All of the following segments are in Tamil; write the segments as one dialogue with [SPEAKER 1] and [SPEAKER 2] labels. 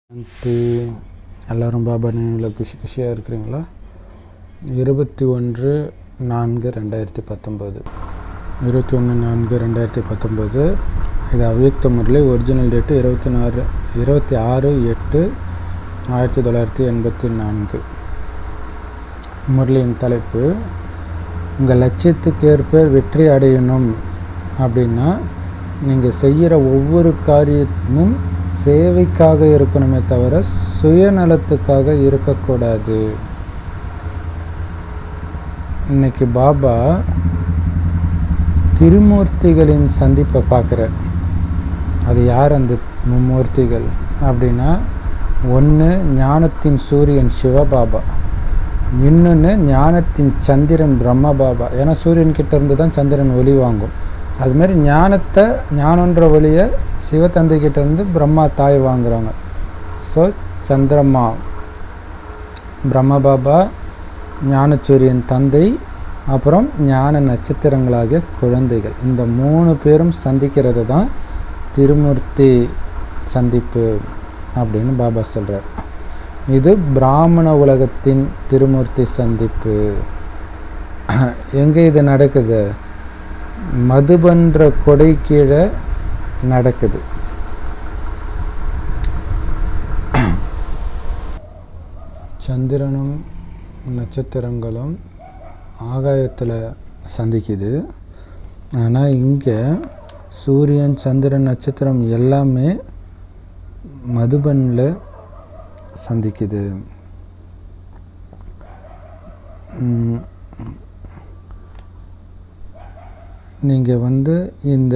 [SPEAKER 1] எல்லோரும் பாபா நினைவில் குஷியாக இருக்கிறீங்களா? 21/4/2019 21/4/2019 இது அவ்யக்த முரளி. Original date 26/8/1984. முரளியின் தலைப்பு, உங்கள் லட்சியத்துக்கு ஏற்ப வெற்றி அடையணும் அப்படின்னா நீங்கள் செய்கிற ஒவ்வொரு காரியமும் சேவைக்காக இருக்கணுமே தவிர சுயநலத்துக்காக இருக்கக்கூடாது. இன்னைக்கு பாபா திருமூர்த்திகளின் சந்திப்பை பார்க்குறார். அது யார் அந்த மும்மூர்த்திகள் அப்படின்னா, ஒன்று ஞானத்தின் சூரியன் சிவபாபா, இன்னொன்று ஞானத்தின் சந்திரன் பிரம்ம பாபா. ஏன்னா சூரியன்கிட்ட இருந்து தான் சந்திரன் ஒளி வாங்கும். அதுமாரி ஞானன்ற ஒளியை சிவத்தந்தைக்கிட்ட இருந்து பிரம்மா தாய் வாங்குகிறாங்க. ஸோ சந்திரம்மா பிரம்ம பாபா, ஞானசூரியன் தந்தை, அப்புறம் ஞான நட்சத்திரங்களாகிய குழந்தைகள். இந்த 3 பேரும் சந்திக்கிறது தான் திருமூர்த்தி சந்திப்பு அப்படின்னு பாபா சொல்கிறார். இது பிராமண உலகத்தின் திருமூர்த்தி சந்திப்பு. எங்கே இது நடக்குது? மதுபன்ற கொடை கீழே நடக்குது. சந்திரனும் நட்சத்திரங்களும் ஆகாயத்தில் சந்திக்குது. ஆனால் இங்கே சூரியன், சந்திரன், நட்சத்திரம் எல்லாமே மதுபனில் சந்திக்குது. நீங்கள் இந்த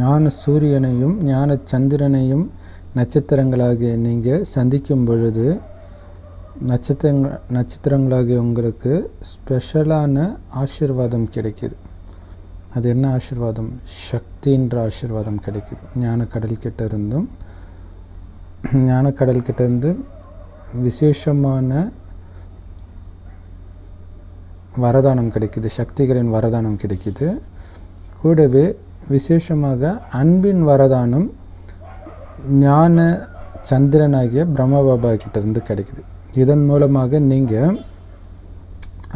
[SPEAKER 1] ஞான சூரியனையும் ஞான சந்திரனையும் நட்சத்திரங்களாகிய நீங்கள் சந்திக்கும் பொழுது நட்சத்திரங்களாகிய உங்களுக்கு ஸ்பெஷலான ஆசீர்வாதம் கிடைக்கிது. அது என்ன ஆசீர்வாதம்? சக்தின்ற ஆசீர்வாதம் கிடைக்கிது. ஞானக்கடல்கிட்ட இருந்து விசேஷமான வரதானம் கிடைக்கிது, சக்திகளின் வரதானம் கிடைக்கிது. கூடவே விசேஷமாக அன்பின் வரதானம் ஞான சந்திரனாகிய பிரம்மபாபா கிட்டேருந்து கிடைக்குது. இதன் மூலமாக நீங்கள்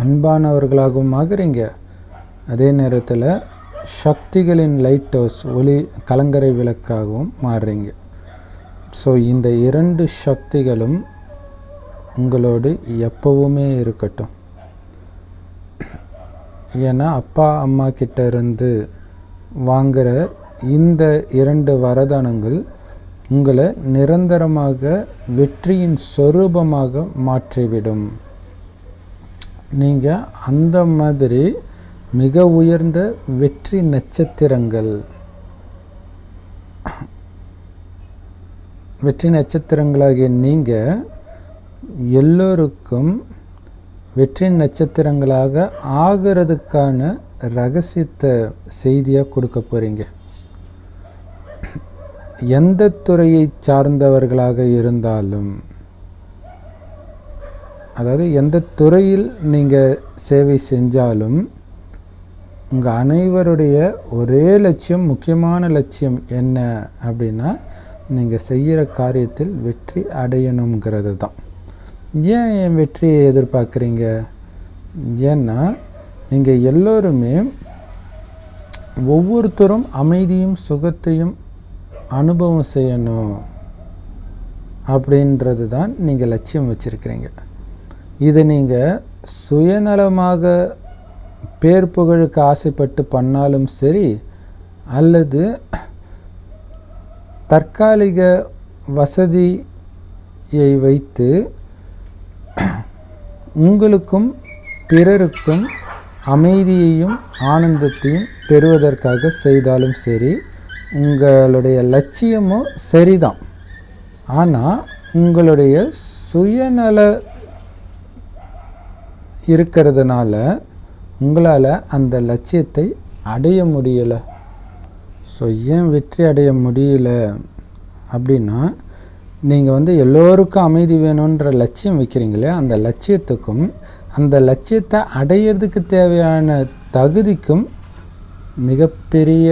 [SPEAKER 1] அன்பானவர்களாகவும் ஆகுறீங்க, அதே நேரத்தில் சக்திகளின் லைட் ஹவுஸ், ஒளி கலங்கரை விளக்காகவும் மாறுறீங்க. ஸோ இந்த 2 சக்திகளும் உங்களோடு எப்பவுமே இருக்கட்டும். ஏன்னா அப்பா அம்மா கிட்ட இருந்து வாங்குகிற இந்த 2 வரதானங்கள் உங்களை நிரந்தரமாக வெற்றியின் சொரூபமாக மாற்றிவிடும். நீங்கள் அந்த மாதிரி மிக உயர்ந்த வெற்றி நட்சத்திரங்களாகிய நீங்கள் எல்லோருக்கும் வெற்றி நட்சத்திரங்களாக ஆகிறதுக்கான ரகசியத்தை செய்தியாக கொடுக்க போகிறீங்க. எந்த துறையை சார்ந்தவர்களாக இருந்தாலும், அதாவது எந்த துறையில் நீங்கள் சேவை செஞ்சாலும், உங்கள் அனைவருடைய ஒரே லட்சியம், முக்கியமான லட்சியம் என்ன அப்படின்னா, நீங்கள் செய்கிற காரியத்தில் வெற்றி அடையணுங்கிறது தான். ஏன் என் வெற்றியை எதிர்பார்க்குறீங்க? ஏன்னா நீங்கள் எல்லோருமே ஒவ்வொருத்தரும் அமைதியும் சுகத்தையும் அனுபவம் செய்யணும் அப்படின்றது தான் நீங்கள் லட்சியம் வச்சுருக்கிறீங்க. இது நீங்கள் சுயநலமாக பேர் புகழுக்கு ஆசைப்பட்டு பண்ணாலும் சரி, அல்லது தற்காலிக வசதியை வைத்து உங்களுக்கும் பிறருக்கும் அமைதியையும் ஆனந்தத்தையும் பெறுவதற்காக செய்தாலும் சரி, உங்களுடைய லட்சியமும் சரிதான். ஆனால் உங்களுடைய சுயநல இருக்கிறதுனால உங்களால் அந்த லட்சியத்தை அடைய முடியலை. ஸோ ஏன் வெற்றி அடைய முடியல அப்படின்னா, நீங்கள் எல்லோருக்கும் அமைதி வேணுன்ற லட்சியம் வைக்கிறீங்களே, அந்த லட்சியத்துக்கும் அந்த லட்சியத்தை அடையிறதுக்கு தேவையான தகுதிக்கும் மிகப்பெரிய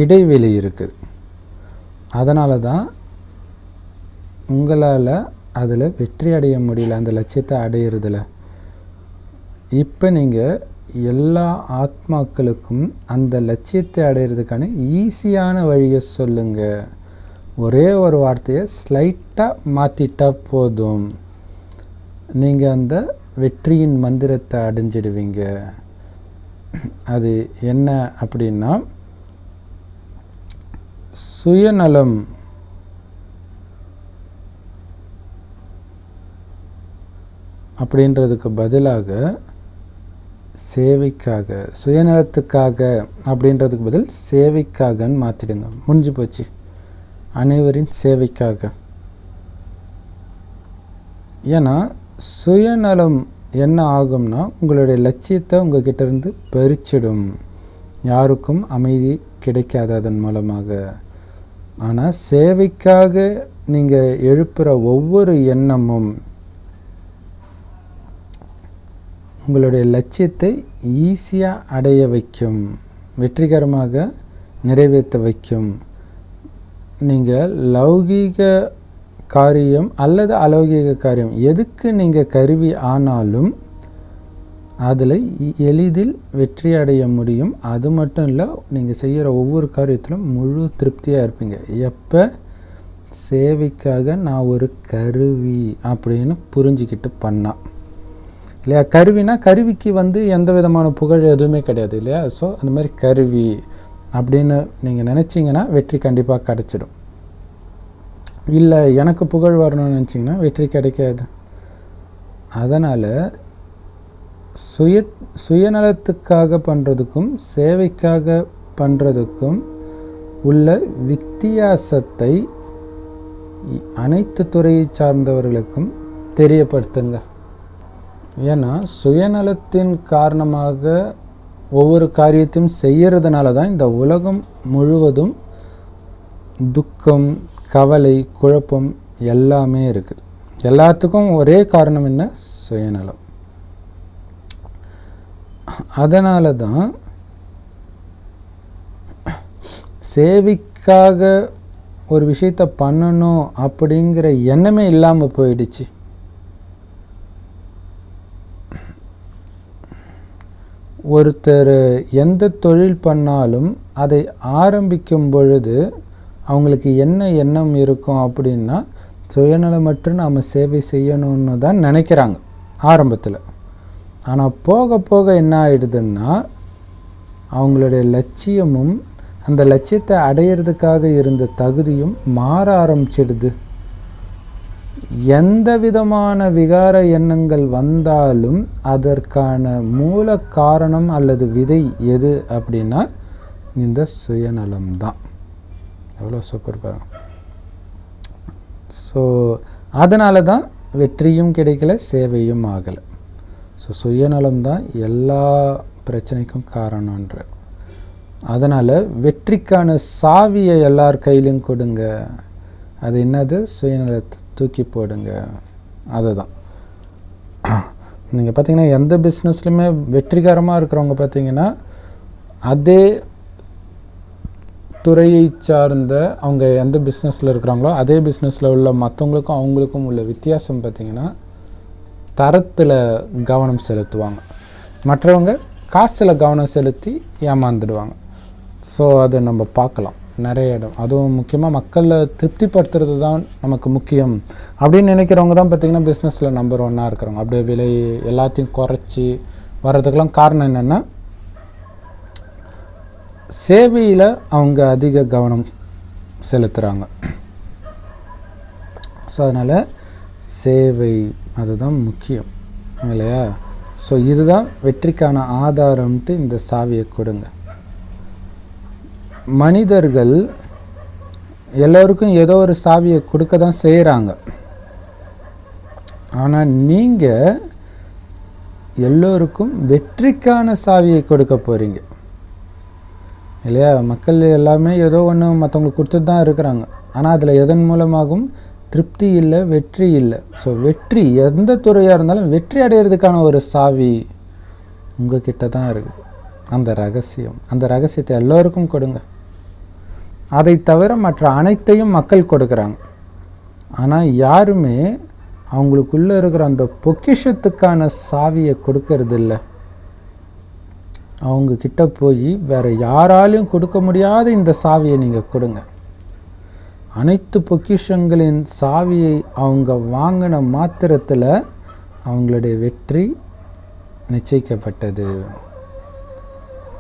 [SPEAKER 1] இடைவெளி இருக்குது. அதனால தான் உங்களால் அதில் வெற்றி அடைய முடியல, அந்த லட்சியத்தை அடையிறதுல. இப்போ நீங்கள் எல்லா ஆத்மாக்களுக்கும் அந்த லட்சியத்தை அடையிறதுக்கான ஈஸியான வழியை சொல்லுங்கள். ஒரே ஒரு வார்த்தையை ஸ்லைட்டாக மாற்றிட்டா போதும், நீங்கள் அந்த வெற்றியின் மந்திரத்தை அடைஞ்சிடுவீங்க. அது என்ன அப்படின்னா, சுயநலம் அப்படின்றதுக்கு பதிலாக சேவைக்காக, சுயநலத்துக்காக அப்படின்றதுக்கு பதில் சேவைக்காகன்னு மாற்றிடுங்க. முடிஞ்சு போச்சு. அனைவரின் சேவைக்காக. ஏன்னா சுயநலம் என்ன ஆகும்னா, உங்களுடைய லட்சியத்தை உங்ககிட்ட இருந்து பறிச்சிடும். யாருக்கும் அமைதி கிடைக்காது அதன் மூலமாக. ஆனால் சேவைக்காக நீங்கள் எழுப்புகிற ஒவ்வொரு எண்ணமும் உங்களுடைய லட்சியத்தை ஈஸியாக அடைய வைக்கும், வெற்றிகரமாக நிறைவேற்ற வைக்கும். நீங்கள் லௌகீக காரியம் அல்லது அலௌகீக காரியம் எதுக்கு நீங்கள் கருவி ஆனாலும் அதில் எளிதில் வெற்றி அடைய முடியும். அது மட்டும் இல்லை, நீங்கள் செய்கிற ஒவ்வொரு காரியத்திலும் முழு திருப்தியாக இருப்பீங்க. எப்போ சேவைக்காக நான் ஒரு கருவி அப்படின்னு புரிஞ்சிக்கிட்டு பண்ணால் இல்லையா. கருவினா கருவிக்கு எந்த விதமான புகழ் எதுவுமே கிடையாது இல்லையா. ஸோ அந்த மாதிரி கருவி அப்படின்னு நீங்கள் நினச்சிங்கன்னா வெற்றி கண்டிப்பாக கிடச்சிடும். இல்லை எனக்கு புகழ் வரணும்னு நினச்சிங்கன்னா வெற்றி கிடைக்காது. அதனால் சுயநலத்துக்காக பண்ணுறதுக்கும் சேவைக்காக பண்ணுறதுக்கும் உள்ள வித்தியாசத்தை அனைத்து துறையை சார்ந்தவர்களுக்கும் தெரியப்படுத்துங்க. ஏன்னா சுயநலத்தின் காரணமாக ஒவ்வொரு காரியத்தையும் செய்கிறதுனால தான் இந்த உலகம் முழுவதும் துக்கம், கவலை, குழப்பம் எல்லாமே இருக்குது. எல்லாத்துக்கும் ஒரே காரணம் என்ன? சுயநலம். அதனால தான் சேவைக்காக ஒரு விஷயத்தை பண்ணணும் அப்படிங்கிற எண்ணமே இல்லாமல் போயிடுச்சு. ஒருத்தர் எந்த தொழில் பண்ணாலும் அதை ஆரம்பிக்கும் பொழுது அவங்களுக்கு என்ன எண்ணம் இருக்கும் அப்படின்னா, சுயநலமற்று நாம் சேவை செய்யணும்னு தான் நினைக்கிறாங்க ஆரம்பத்தில். ஆனால் போக போக என்ன ஆகிடுதுன்னா, அவங்களுடைய லட்சியமும் அந்த லட்சியத்தை அடையிறதுக்காக இருந்த தகுதியும் மாற ஆரம்பிச்சிடுது. எந்த விதமான விகார எண்ணங்கள் வந்தாலும் அதற்கான மூல காரணம் அல்லது விதை எது அப்படின்னா இந்த சுயநலம்தான். எவ்வளோ சூப்பர் பாருங்க. ஸோ அதனால தான் வெற்றியும் கிடைக்கல, சேவையும் ஆகலை. ஸோ சுயநலம்தான் எல்லா பிரச்சனைக்கும் காரணன்ற. அதனால் வெற்றிக்கான சாவியை எல்லார் கையிலையும் கொடுங்க. அது என்னது? சுயநலத்தை தூக்கி போடுங்க. அதுதான். நீங்கள் பார்த்தீங்கன்னா எந்த பிஸ்னஸ்லையுமே வெற்றிகரமாக இருக்கிறவங்க பார்த்தீங்கன்னா அதே துறையை சார்ந்த அவங்க எந்த பிஸ்னஸில் இருக்கிறாங்களோ அதே பிஸ்னஸில் உள்ள மற்றவங்களுக்கும் அவங்களுக்கும் உள்ள வித்தியாசம் பார்த்திங்கன்னா தரத்தில் கவனம் செலுத்துவாங்க. மற்றவங்க காசில் கவனம் செலுத்தி ஏமாந்துடுவாங்க. ஸோ அதை நம்ம பார்க்கலாம் நிறைய இடம். அதுவும் முக்கியமாக மக்களை திருப்திப்படுத்துறது தான் நமக்கு முக்கியம் அப்படின்னு நினைக்கிறவங்க தான் பார்த்திங்கன்னா பிஸ்னஸில் நம்பர் 1 இருக்கிறவங்க. அப்படியே விலை எல்லாத்தையும் குறைச்சி வர்றதுக்கெல்லாம் காரணம் என்னென்னா, சேவையில் அவங்க அதிக கவனம் செலுத்துகிறாங்க. ஸோ அதனால் சேவை அதுதான் முக்கியம் இல்லையா. ஸோ இதுதான் வெற்றிக்கான ஆதாரம்ட்டு இந்த சாவியை கொடுங்க. மனிதர்கள் எல்லோருக்கும் ஏதோ ஒரு சாவியை கொடுக்க தான் செய்கிறாங்க. ஆனால் நீங்கள் எல்லோருக்கும் வெற்றிக்கான சாவியை கொடுக்க போகிறீங்க இல்லையா. மக்கள் எல்லாமே ஏதோ ஒன்று மற்றவங்களுக்கு கொடுத்துட்டு தான் இருக்கிறாங்க. ஆனால் அதில் எதன் மூலமாகவும் திருப்தி இல்லை, வெற்றி இல்லை. ஸோ வெற்றி எந்த துறையாக இருந்தாலும் வெற்றி அடைகிறதுக்கான ஒரு சாவி உங்கள் கிட்ட தான் இருக்குது. அந்த ரகசியத்தை எல்லோருக்கும் கொடுங்க. அதை தவிர மற்ற அனைத்தையும் மக்கள் கொடுக்குறாங்க. ஆனால் யாருமே அவங்களுக்குள்ளே இருக்கிற அந்த பொக்கிஷத்துக்கான சாவியை கொடுக்கறதில்ல. அவங்கக்கிட்ட போய் வேறு யாராலையும் கொடுக்க முடியாத இந்த சாவியை நீங்கள் கொடுங்க. அனைத்து பொக்கிஷங்களின் சாவியை அவங்க வாங்கின மாத்திரத்தில் அவங்களுடைய வெற்றி நிச்சயிக்கப்பட்டது.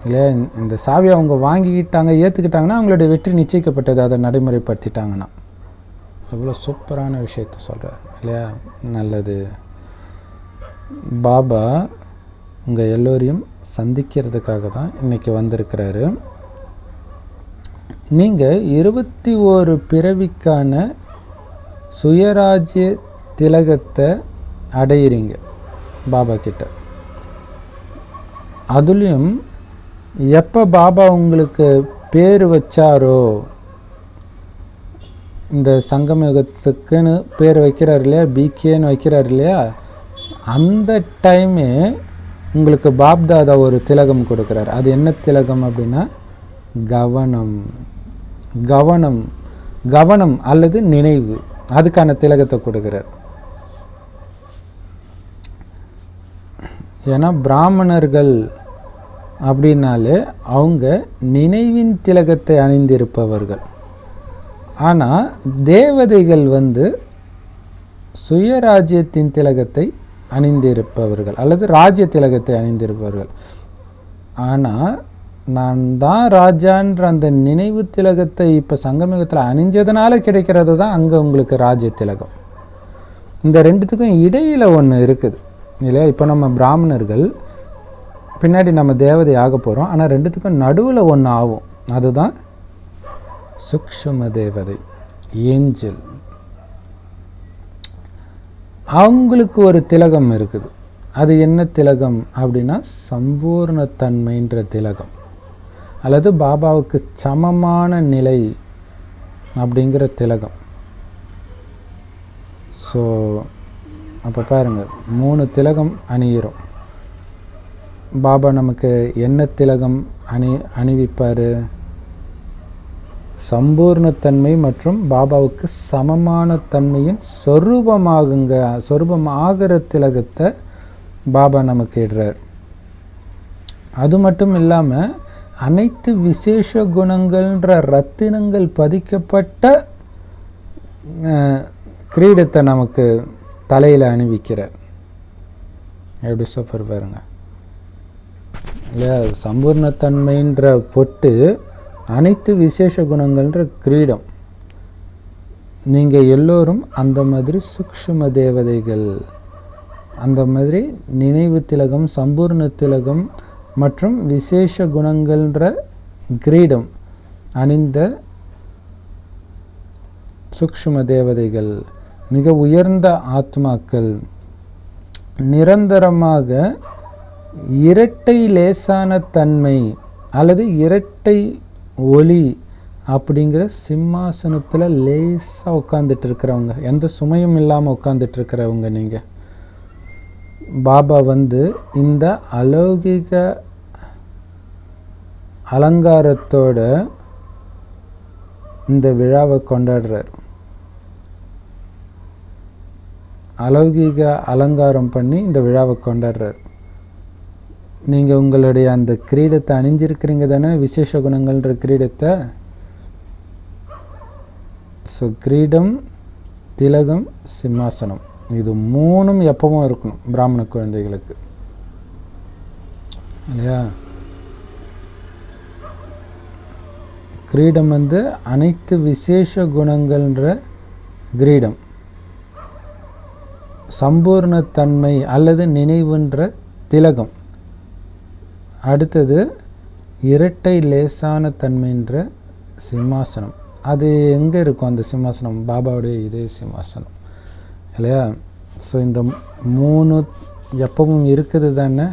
[SPEAKER 1] இல்லையா? இந்த சாவியை அவங்க வாங்கிக்கிட்டாங்க, ஏற்றுக்கிட்டாங்கன்னா அவங்களுடைய வெற்றி நிச்சயிக்கப்பட்டது. அதை நடைமுறைப்படுத்திட்டாங்கன்னா எவ்வளோ சூப்பரான விஷயத்த சொல்கிறார் இல்லையா? நல்லது. பாபா உங்கள் எல்லோரையும் சந்திக்கிறதுக்காக தான் இன்றைக்கி வந்திருக்கிறாரு. நீங்கள் 21 பிறவிக்கான சுயராஜ்ய திலகத்தை அடையிறீங்க பாபா கிட்ட. அதுலேயும் எப்போ பாபா உங்களுக்கு பேர் வச்சாரோ, இந்த சங்கமயுகத்துக்குன்னு பேர் வைக்கிறார் இல்லையா, பிகேன்னு வைக்கிறார் இல்லையா, அந்த டைமே உங்களுக்கு பாப்தாதா ஒரு திலகம் கொடுக்குறார். அது என்ன திலகம் அப்படின்னா கவனம். கவனம் கவனம் அல்லது நினைவு, அதுக்கான திலகத்தை கொடுக்குறார். ஏன்னா பிராமணர்கள் அப்படின்னாலே அவங்க நினைவின் திலகத்தை அணிந்திருப்பவர்கள். ஆனால் தேவதைகள் சுயராஜ்யத்தின் திலகத்தை அணிந்திருப்பவர்கள் அல்லது ராஜ்ய திலகத்தை அணிந்திருப்பவர்கள். ஆனால் நான் தான் ராஜான்ற அந்த நினைவு திலகத்தை இப்போ சங்கமயுகத்தில் அணிஞ்சதுனால கிடைக்கிறது தான் அங்கே உங்களுக்கு ராஜ்ய திலகம். இந்த ரெண்டுத்துக்கும் இடையில் ஒன்று இருக்குது இல்லையா? இப்போ நம்ம பிராமணர்கள், பின்னாடி நம்ம தேவதை ஆக போகிறோம். ஆனால் ரெண்டுத்துக்கும் நடுவில் ஒன்று ஆகும். அதுதான் சூக்ஷ்ம தேவதை, ஏஞ்சல். அவங்களுக்கு ஒரு திலகம் இருக்குது. அது என்ன திலகம் அப்படின்னா சம்பூர்ணத்தன்மைன்ற திலகம் அல்லது பாபாவுக்கு சமமான நிலை அப்படிங்கிற திலகம். ஸோ அப்போ பாருங்கள், 3 திலகம் அணிகிறோம். பாபா நமக்கு என்ன திலகம் அணிவிப்பார்? சம்பூர்ணத்தன்மை மற்றும் பாபாவுக்கு சமமான தன்மையின் சொரூபமாகிற திலகத்தை பாபா நமக்கு இடுறார். அது மட்டும் இல்லாமல் அனைத்து விசேஷ குணங்கள்ன்ற ரத்தினங்கள் பதிக்கப்பட்ட கிரீடத்தை நமக்கு தலையில் அணிவிக்கிறார். எப்படி சூப்பர் பாருங்க இல்லையா? சம்பூர்ணத்தன்மைன்ற பொட்டு, அனைத்து விசேஷ குணங்கள்ன்ற கிரீடம். நீங்கள் எல்லோரும் அந்த மாதிரி சூக்ஷ்ம தேவதைகள். அந்த மாதிரி நினைவு திலகம், சம்பூர்ண திலகம் மற்றும் விசேஷ குணங்கள்ன்ற கிரீடம் அணிந்த சூக்ஷ்ம தேவதைகள், மிக உயர்ந்த ஆத்மாக்கள். நிரந்தரமாக இரட்டை லேசான தன்மை அல்லது இரட்டை ஒளி அப்படிங்கிற சிம்மாசனத்தில் லேசாக உட்காந்துட்டு இருக்கிறவங்க, எந்த சுமையும் இல்லாமல் உட்காந்துட்டு இருக்கிறவங்க நீங்கள். பாபா இந்த அலௌகிக அலங்காரத்தோட இந்த விழாவை கொண்டாடுறார். அலௌகிக அலங்காரம் பண்ணி இந்த விழாவை கொண்டாடுறார். நீங்கள் உங்களுடைய அந்த கிரீடத்தை அணிஞ்சிருக்கிறீங்க தானே, விசேஷ குணங்கள்ன்ற கிரீடத்தை. ஸோ கிரீடம், திலகம், சிம்மாசனம், இது 3ம் எப்பவும் இருக்கணும் பிராமண குழந்தைகளுக்கு இல்லையா? கிரீடம் அனைத்து விசேஷ குணங்கள்ன்ற கிரீடம், சம்பூர்ணத்தன்மை அல்லது நினைவுன்ற திலகம், அடுத்தது இரட்டை லேசான தன்மைன்ற சிம்மாசனம். அது எங்கே இருக்கும் அந்த சிம்மாசனம்? பாபாவுடைய இதே சிம்மாசனம் இல்லையா? ஸோ இந்த 3 எப்பவும் இருக்குது தானே.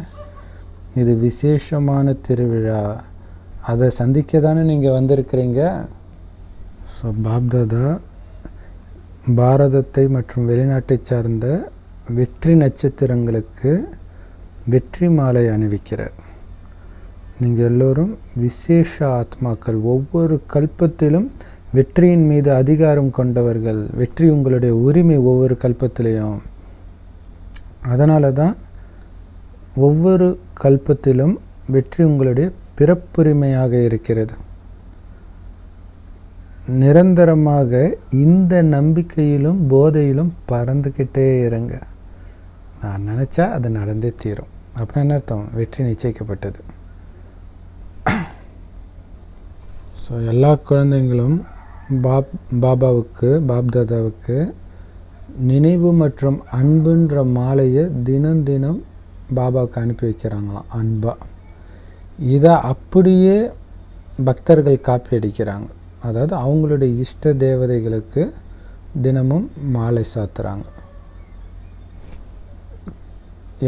[SPEAKER 1] இது விசேஷமான திருவிழா, அதை சந்திக்க தானே நீங்கள் வந்திருக்கிறீங்க. ஸோ பாப்தாதா பாரதத்தை மற்றும் வெளிநாட்டை சார்ந்த வெற்றி நட்சத்திரங்களுக்கு வெற்றி மாலை அணிவிக்கிறார். நீங்கள் எல்லோரும் விசேஷ ஆத்மாக்கள். ஒவ்வொரு கல்பத்திலும் வெற்றியின் மீது அதிகாரம் கொண்டவர்கள். வெற்றி உங்களுடைய உரிமை ஒவ்வொரு கல்பத்திலையும். அதனால தான் ஒவ்வொரு கல்பத்திலும் வெற்றி உங்களுடைய பிறப்புரிமையாக இருக்கிறது. நிரந்தரமாக இந்த நம்பிக்கையிலும் போதையிலும் பறந்துக்கிட்டே இருங்க. நான் நினச்சா அது நடந்தே தீரும். அப்புறம் என்ன அர்த்தம்? வெற்றி நிச்சயிக்கப்பட்டது. ஸோ எல்லா குழந்தைங்களும் பாப்தாதாவுக்கு நினைவு மற்றும் அன்புன்ற மாலையை தினம் தினம் பாபாவுக்கு அனுப்பி வைக்கிறாங்களாம், அன்பா. இதை அப்படியே பக்தர்கள் காப்பி அடிக்கிறாங்க. அதாவது அவங்களுடைய இஷ்ட தேவதைகளுக்கு தினமும் மாலை சாத்துறாங்க.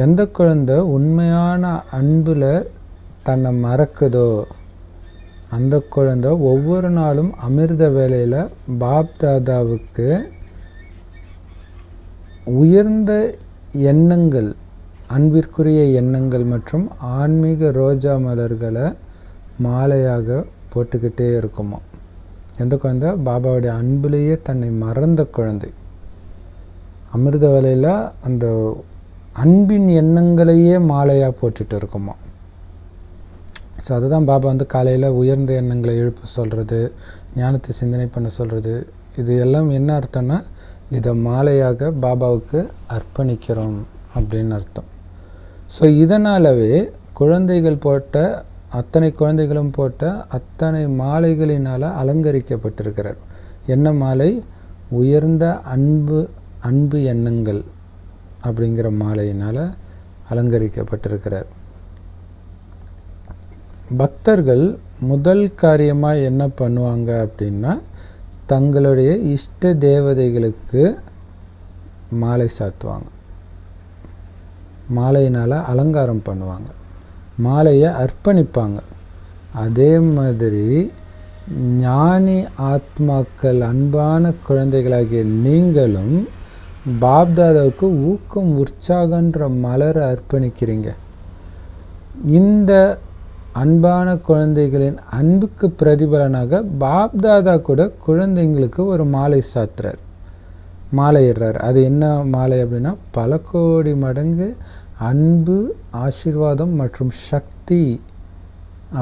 [SPEAKER 1] எந்த குழந்தை உண்மையான அன்பில் தன்னை மறக்குதோ அந்த குழந்தை ஒவ்வொரு நாளும் அமிர்த வேளையில் பாப்தாதாவுக்கு உயர்ந்த எண்ணங்கள், அன்பிற்குரிய எண்ணங்கள் மற்றும் ஆன்மீக ரோஜா மலர்களை மாலையாக போட்டுக்கிட்டே இருக்குமா. எந்த குழந்தை பாபாவுடைய அன்பிலேயே தன்னை மறந்த குழந்தை அமிர்த வேளையில் அந்த அன்பின் எண்ணங்களையே மாலையாக போட்டுட்டு இருக்குமா. ஸோ அதுதான் பாபா காலையில் உயர்ந்த எண்ணங்களை எழுப்ப சொல்கிறது, ஞானத்தை சிந்தனை பண்ண சொல்கிறது. இது எல்லாம் என்ன அர்த்தம்னா, இதை மாலையாக பாபாவுக்கு அர்ப்பணிக்கிறோம் அப்படின்னு அர்த்தம். ஸோ இதனாலவே குழந்தைகள் போட்ட அத்தனை குழந்தைகளும் போட்ட அத்தனை மாலைகளினால் அலங்கரிக்கப்பட்டிருக்கிறார். என்ன மாலை? உயர்ந்த அன்பு எண்ணங்கள் அப்படிங்கிற மாலையினால் அலங்கரிக்கப்பட்டிருக்கிறார். பக்தர்கள் முதல் காரியமாக என்ன பண்ணுவாங்க அப்படின்னா, தங்களுடைய இஷ்ட தேவதைகளுக்கு மாலை சாத்துவாங்க. மாலையினால் அலங்காரம் பண்ணுவாங்க, மாலையை அர்ப்பணிப்பாங்க. அதே மாதிரி ஞானி ஆத்மாக்கள், அன்பான குழந்தைகளாகிய நீங்களும் பாப்தாதாவுக்கு ஊக்கம் உற்சாகன்ற மலரை அர்ப்பணிக்கிறீங்க. இந்த அன்பான குழந்தைகளின் அன்புக்கு பிரதிபலனாக பாப்தாதா கூட குழந்தைங்களுக்கு ஒரு மாலை சாத்துறார், மாலையிடுறார். அது என்ன மாலை அப்படின்னா, பல கோடி மடங்கு அன்பு, ஆசீர்வாதம் மற்றும் சக்தி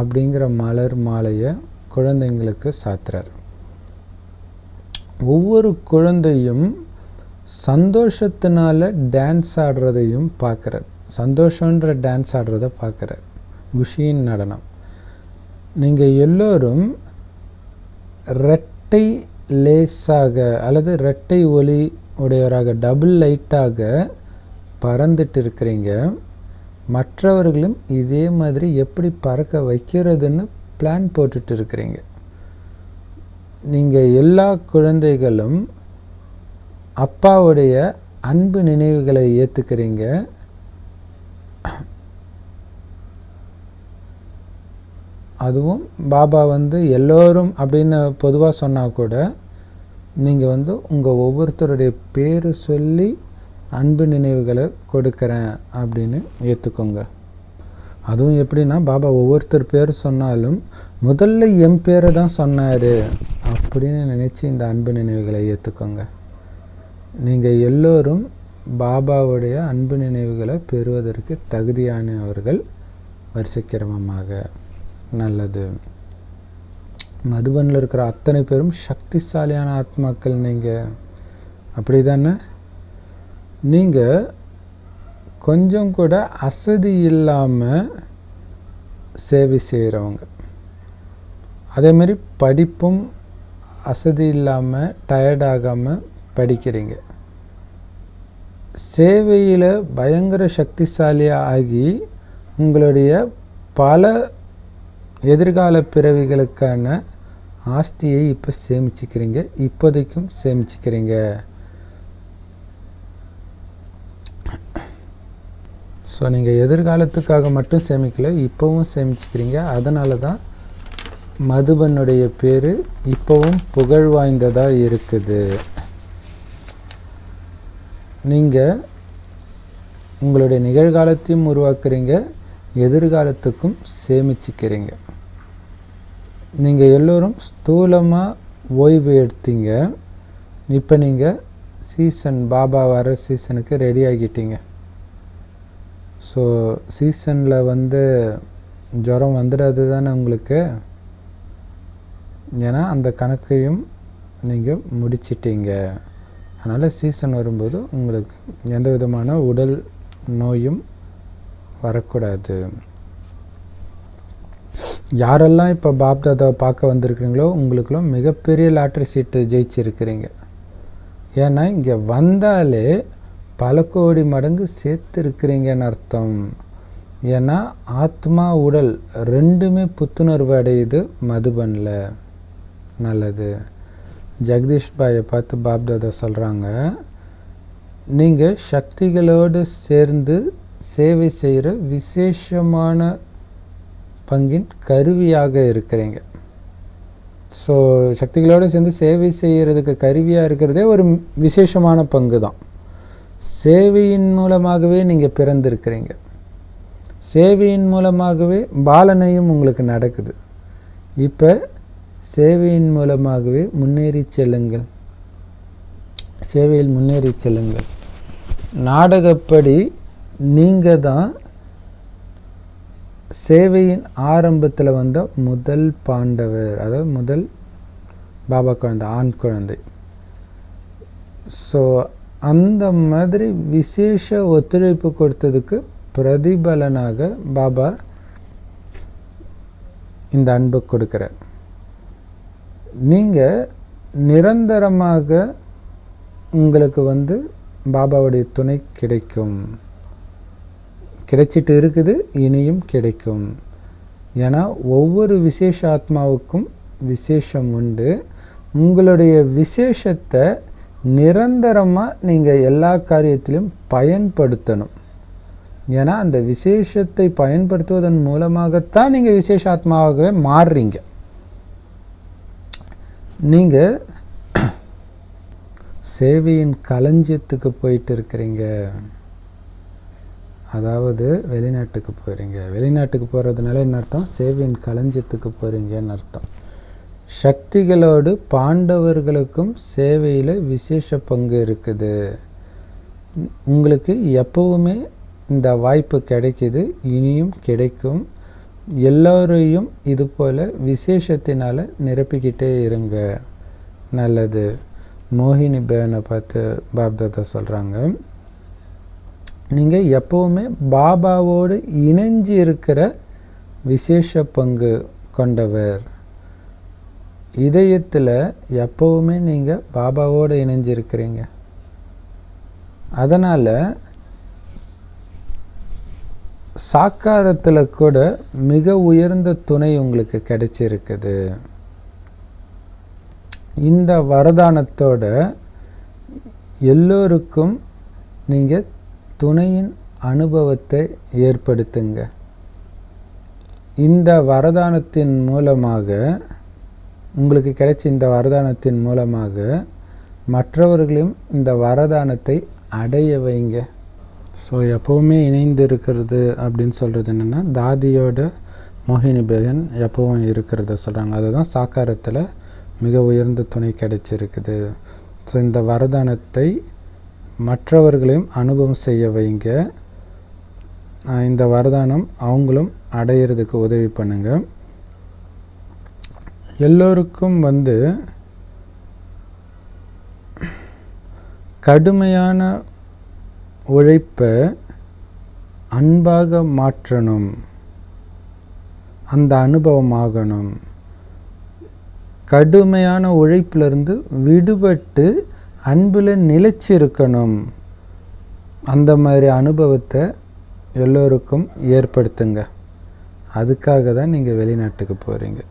[SPEAKER 1] அப்படிங்கிற மலர் மாலையை குழந்தைங்களுக்கு சாத்துறார். ஒவ்வொரு குழந்தையும் சந்தோஷத்தினால டான்ஸ் ஆடுறதையும் பார்க்குறார். சந்தோஷன்ற டான்ஸ் ஆடுறத பார்க்குறார், குஷியின் நடனம். நீங்கள் எல்லோரும் இரட்டை லேஸாக அல்லது இரட்டை ஒலி உடையவராக, டபுள் லைட்டாக பறந்துட்டு இருக்கிறீங்க. மற்றவர்களும் இதே மாதிரி எப்படி பறக்க வைக்கிறதுன்னு பிளான் போட்டுட்டு இருக்கிறீங்க. நீங்கள் எல்லா குழந்தைகளும் அப்பாவுடைய அன்பு நினைவுகளை ஏற்றுக்கிறீங்க. அதுவும் பாபா எல்லோரும் அப்படின்னு பொதுவாக சொன்னால் கூட நீங்கள் உங்கள் ஒவ்வொருத்தருடைய பேர் சொல்லி அன்பு நினைவுகளை கொடுக்குறேன் அப்படின்னு ஏற்றுக்கோங்க. அதுவும் எப்படின்னா, பாபா ஒவ்வொருத்தர் பேர் சொன்னாலும் முதல்ல என் பேரை தான் சொன்னார் அப்படின்னு நினச்சி இந்த அன்பு நினைவுகளை ஏற்றுக்கோங்க. நீங்கள் எல்லோரும் பாபாவுடைய அன்பு நினைவுகளை பெறுவதற்கு தகுதியானவர்கள். வரிசைக்கிரமமாக. நல்லது. மதுபனில் இருக்கிற அத்தனை பேரும் சக்திசாலியான ஆத்மாக்கள். நீங்கள் அப்படி தானே? நீங்கள் கொஞ்சம் கூட அசதி இல்லாமல் சேவை செய்கிறவங்க. அதேமாரி படிப்பும் அசதி இல்லாமல் டயர்டாகாமல் படிக்கிறீங்க. சேவையில் பயங்கர சக்திசாலியாக ஆகி உங்களுடைய பல எதிர்கால பிறவிகளுக்கான ஆஸ்தியை இப்போ சேமிச்சுக்கிறீங்க, இப்போதைக்கும் சேமிச்சுக்கிறீங்க. ஸோ நீங்கள் எதிர்காலத்துக்காக மட்டும் சேமிக்கலை, இப்போவும் சேமிச்சுக்கிறீங்க. அதனால தான் மதுபனுடைய பேர் இப்போவும் புகழ் வாய்ந்ததாக இருக்குது. நீங்கள் உங்களுடைய நிகழ்காலத்தையும் உருவாக்குறீங்க, எதிர்காலத்துக்கும் சேமிச்சுக்கிறீங்க. நீங்கள் எல்லோரும் ஸ்தூலமாக ஓய்வு எடுத்தீங்க. இப்போ நீங்கள் பாபா வர சீசனுக்கு ரெடி ஆகிட்டீங்க. ஸோ சீசனில் ஜுரம் வந்துடாது தானே உங்களுக்கு. ஏன்னா அந்த கணக்கையும் நீங்கள் முடிச்சிட்டீங்க. அதனால் சீசன் வரும்போது உங்களுக்கு எந்த விதமான உடல் நோயும் வரக்கூடாது. யாரெல்லாம் இப்போ பாப்தாதாவை பார்க்க வந்திருக்கிறீங்களோ உங்களுக்கெல்லாம் மிகப்பெரிய லாட்ரி சீட்டு ஜெயிச்சிருக்கிறீங்க. ஏன்னா இங்கே வந்தாலே பல கோடி மடங்கு சேர்த்துருக்கிறீங்கன்னு அர்த்தம். ஏன்னா ஆத்மா உடல் ரெண்டுமே புத்துணர்வு அடையுது மதுபனில். நல்லது. ஜெகதீஷ் பாயை பார்த்து பாப்தாதா சொல்கிறாங்க, நீங்கள் சக்திகளோடு சேர்ந்து சேவை செய்கிற விசேஷமான பங்கின் கருவியாக இருக்கிறீங்க. ஸோ சக்திகளோடு சேர்ந்து சேவை செய்கிறதுக்கு கருவியாக இருக்கிறதே ஒரு விசேஷமான பங்கு தான். சேவையின் மூலமாகவே நீங்கள் பிறந்திருக்கிறீங்க. சேவையின் மூலமாகவே பாலனையும் உங்களுக்கு நடக்குது. இப்போ சேவையின் மூலமாகவே முன்னேறி செல்லுங்கள். சேவையில் முன்னேறி செல்லுங்கள். நாடகப்படி நீங்கள் தான் சேவையின் ஆரம்பத்தில் வந்த முதல் பாண்டவர், அதாவது முதல் பாபா குழந்தை, ஆண் குழந்தை. ஸோ அந்த மாதிரி விசேஷ ஒத்துழைப்பு கொடுத்ததுக்கு பிரதிபலனாக பாபா இந்த அன்பு கொடுக்குறார். நீங்கள் நிரந்தரமாக உங்களுக்கு பாபாவுடைய துணை கிடைக்கும், கிடைச்சிட்டு இருக்குது, இனியும் கிடைக்கும். ஏன்னா ஒவ்வொரு விசேஷ ஆத்மாவுக்கும் விசேஷம் உண்டு. உங்களுடைய விசேஷத்தை நிரந்தரமாக நீங்கள் எல்லா காரியத்திலும் பயன்படுத்தணும். ஏன்னா அந்த விசேஷத்தை பயன்படுத்துவதன் மூலமாகத்தான் நீங்கள் விசேஷ ஆத்மாவாகவே மாறுறீங்க. நீங்கள் சேவையின் களஞ்சியத்துக்கு போயிட்டு இருக்கிறீங்க, அதாவது வெளிநாட்டுக்கு போகிறீங்க. வெளிநாட்டுக்கு போகிறதுனால என்ன அர்த்தம்? சேவையின் களஞ்சியத்துக்கு போகிறீங்கன்னு அர்த்தம். சக்திகளோடு பாண்டவர்களுக்கும் சேவையில் விசேஷ பங்கு இருக்குது. உங்களுக்கு எப்பவுமே இந்த வாய்ப்பு கிடைக்கிது, இனியும் கிடைக்கும். எல்லோரையும் இது போல் விசேஷத்தினால் நிரப்பிக்கிட்டே இருங்க. நல்லது. மோகினி பேனை பார்த்து பாப்தாதா சொல்கிறாங்க, நீங்கள் எப்போவுமே பாபாவோடு இணைஞ்சி இருக்கிற விசேஷ பங்கு கொண்டவர். இதயத்தில் எப்போவுமே நீங்கள் பாபாவோடு இணைஞ்சிருக்கிறீங்க. அதனால் சாக்காரத்தில் கூட மிக உயர்ந்த துணை உங்களுக்கு கிடைச்சிருக்குது. இந்த வரதானத்தோட எல்லோருக்கும் நீங்கள் துணையின் அனுபவத்தை ஏற்படுத்துங்க. இந்த வரதானத்தின் மூலமாக, உங்களுக்கு கிடைச்ச இந்த வரதானத்தின் மூலமாக மற்றவர்களையும் இந்த வரதானத்தை அடைய வைங்க. ஸோ எப்போவுமே இணைந்து இருக்கிறது அப்படின்னு சொல்கிறது என்னென்னா, தாதியோட மோகினி பேகன் எப்போவும் இருக்கிறத சொல்கிறாங்க. அதுதான் சாக்காரத்தில் மிக உயர்ந்த துணை கிடைச்சிருக்குது. ஸோ இந்த வரதானத்தை மற்றவர்களையும் அனுபவம் செய்ய வைங்க. இந்த வரதானம் அவங்களும் அடையிறதுக்கு உதவி பண்ணுங்க. எல்லோருக்கும் கடுமையான உழைப்பை அன்பாக மாற்றணும், அந்த அனுபவம் ஆகணும். கடுமையான உழைப்பிலிருந்து விடுபட்டு அன்பில் நிலைச்சிருக்கணும். அந்த மாதிரி அனுபவத்தை எல்லோருக்கும் ஏற்படுத்துங்க. அதுக்காக தான் நீங்கள் வெளிநாட்டுக்கு போகிறீங்க.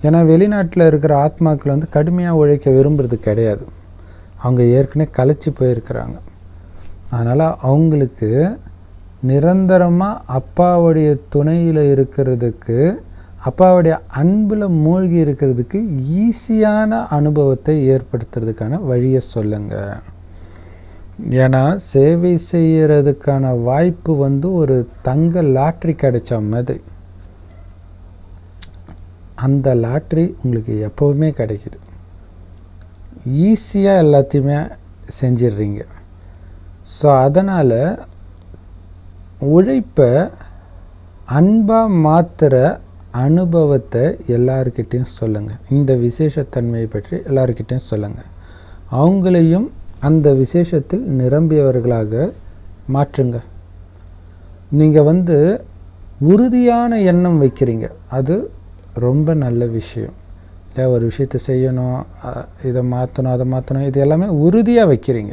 [SPEAKER 1] ஏன்னா வெளிநாட்டில் இருக்கிற ஆத்மாக்கள் கடுமையாக உழைக்க விரும்புறது கிடையாது. அவங்க ஏற்கனவே கலைச்சி போயிருக்கிறாங்க. அதனால் அவங்களுக்கு நிரந்தரமாக அப்பாவுடைய துணையில் இருக்கிறதுக்கு, அப்பாவுடைய அன்பில் மூழ்கி இருக்கிறதுக்கு ஈஸியான அனுபவத்தை ஏற்படுத்துறதுக்கான வழியை சொல்லுங்கள். ஏன்னா சேவை செய்கிறதுக்கான வாய்ப்பு ஒரு தங்க லாட்ரி கிடைச்ச மாதிரி. அந்த லாட்ரி உங்களுக்கு எப்போவுமே கிடைக்கிது. ஈஸியாக எல்லாத்தையுமே செஞ்சிடுறீங்க. ஸோ அதனால் உழைப்பை அன்பாக மாற்றுற அனுபவத்தை எல்லாருக்கிட்டேயும் சொல்லுங்கள். இந்த விசேஷத்தன்மையை பற்றி எல்லாருக்கிட்டேயும் சொல்லுங்கள். அவங்களையும் அந்த விசேஷத்தில் நிரம்பியவர்களாக மாற்றுங்க. நீங்கள் உறுதியான எண்ணம் வைக்கிறீங்க, அது ரொம்ப நல்ல விஷயம். இல்லை, ஒரு விஷயத்தை செய்யணும், இதை மாற்றணும், அதை மாற்றணும், இது எல்லாமே உறுதியாக வைக்கிறீங்க.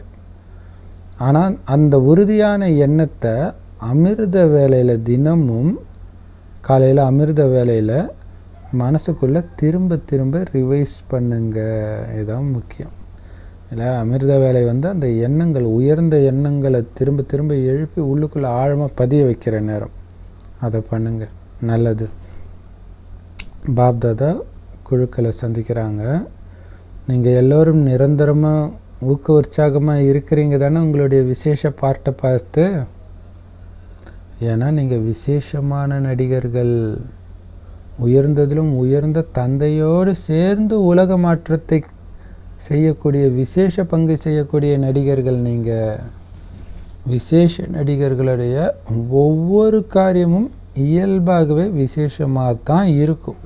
[SPEAKER 1] ஆனால் அந்த உறுதியான எண்ணத்தை அமிர்த வேலையில் தினமும் காலையில் அமிர்த வேலையில் மனசுக்குள்ளே திரும்ப திரும்ப ரிவைஸ் பண்ணுங்க. இதுதான் முக்கியம். இல்லை, அமிர்த வேலை அந்த எண்ணங்கள், உயர்ந்த எண்ணங்களை திரும்ப திரும்ப எழுப்பி உள்ளுக்குள்ளே ஆழமாக பதிய வைக்கிற நேரம். அதை பண்ணுங்க, நல்லது. பாப்தாதா குழுக்களை சந்திக்கிறாங்க. நீங்கள் எல்லோரும் நிரந்தரமாக ஊக்க உற்சாகமாக இருக்கிறீங்க தானே உங்களுடைய விசேஷ பார்ட்டை பார்த்து. ஏன்னா நீங்கள் விசேஷமான நடிகர்கள். உயர்ந்ததிலும் உயர்ந்த தந்தையோடு சேர்ந்து உலக மாற்றத்தை செய்யக்கூடிய விசேஷ பங்கு செய்யக்கூடிய நடிகர்கள். நீங்கள் விசேஷ நடிகர்களுடைய ஒவ்வொரு காரியமும் இயல்பாகவே விசேஷமாக தான் இருக்கும்.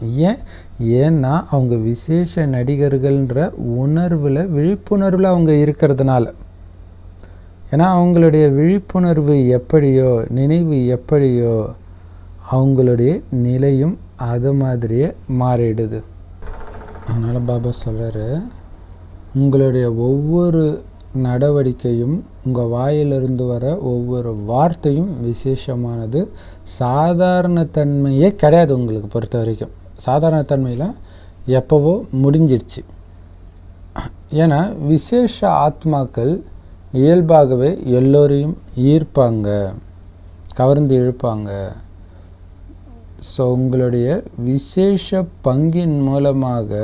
[SPEAKER 1] ஏன்னா அவங்க விசேஷ நடிகர்கள்ன்ற உணர்வில், விழிப்புணர்வில் அவங்க இருக்கிறதுனால. ஏன்னா அவங்களுடைய விழிப்புணர்வு எப்படியோ, நினைவு எப்படியோ, அவங்களுடைய நிலையும் அது மாதிரியே மாறிடுது. அதனால் பாபா சொல்கிறாரு, உங்களுடைய ஒவ்வொரு நடவடிக்கையும், உங்கள் வாயிலிருந்து வர ஒவ்வொரு வார்த்தையும் விசேஷமானது. சாதாரணத்தன்மையே கிடையாது உங்களுக்கு பொறுத்த வரைக்கும். சாதாரணத்தன்மையில் எப்போவோ முடிஞ்சிடுச்சு. ஏன்னா விசேஷ ஆத்மாக்கள் இயல்பாகவே எல்லோரையும் ஈர்ப்பாங்க, கவர்ந்து இழுப்பாங்க. ஸோ உங்களுடைய விசேஷ பங்கின் மூலமாக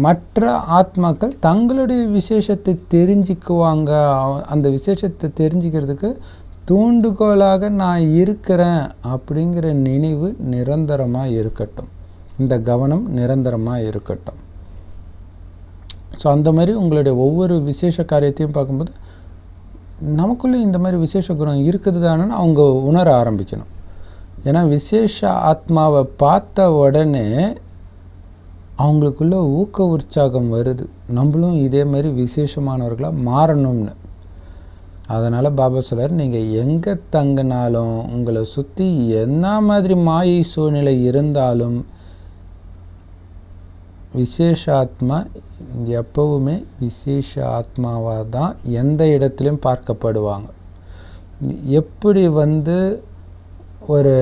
[SPEAKER 1] மற்ற ஆத்மாக்கள் தங்களுடைய விசேஷத்தை தெரிஞ்சுக்குவாங்க. அந்த விசேஷத்தை தெரிஞ்சுக்கிறதுக்கு தூண்டுகோலாக நான் இருக்கிறேன் அப்படிங்கிற நினைவு நிரந்தரமாக இருக்கட்டும். இந்த கவனம் நிரந்தரமாக இருக்கட்டும். ஸோ அந்த மாதிரி உங்களுடைய ஒவ்வொரு விசேஷ காரியத்தையும் பார்க்கும்போது நமக்குள்ளே இந்த மாதிரி விசேஷ குணம் இருக்குது தானே அவங்க உணர ஆரம்பிக்கணும். ஏன்னா விசேஷ ஆத்மாவை பார்த்த உடனே அவங்களுக்குள்ள ஊக்க உற்சாகம் வருது, நம்மளும் இதே மாதிரி விசேஷமானவர்களாக மாறணும்னு. அதனால் பாபா சொல்றார், நீங்கள் எங்கே தங்கினாலும், உங்களை சுற்றி என்ன மாதிரி மாயை சூழ்நிலை இருந்தாலும், விசேஷ ஆத்மா எப்பவுமே விசேஷ ஆத்மாவாக தான் எந்த இடத்துலையும் பார்க்கப்படுவாங்க. எப்படி ஒரு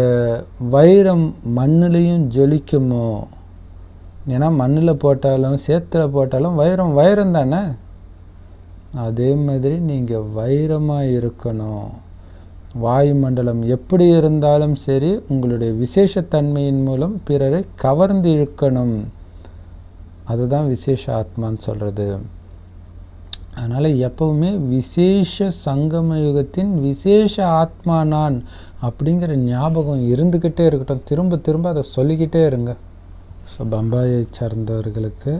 [SPEAKER 1] வைரம் மண்ணிலையும் ஜொலிக்குமோ, ஏன்னா மண்ணில் போட்டாலும் சேத்துல போட்டாலும் வைரம் தானே, அதே மாதிரி நீங்கள் வைரமாக இருக்கணும். வாயுமண்டலம் எப்படி இருந்தாலும் சரி, உங்களுடைய விசேஷத்தன்மையின் மூலம் பிறரை கவர்ந்து இழுக்கணும். அதுதான் விசேஷ ஆத்மான்னு சொல்கிறது. அதனால் எப்பவுமே விசேஷ சங்கம யுகத்தின் விசேஷ ஆத்மா நான் அப்படிங்கிற ஞாபகம் இருந்துக்கிட்டே இருக்கட்டும். திரும்ப திரும்ப அதை சொல்லிக்கிட்டே இருங்க. ஸோ பம்பாயை சார்ந்தவர்களுக்கு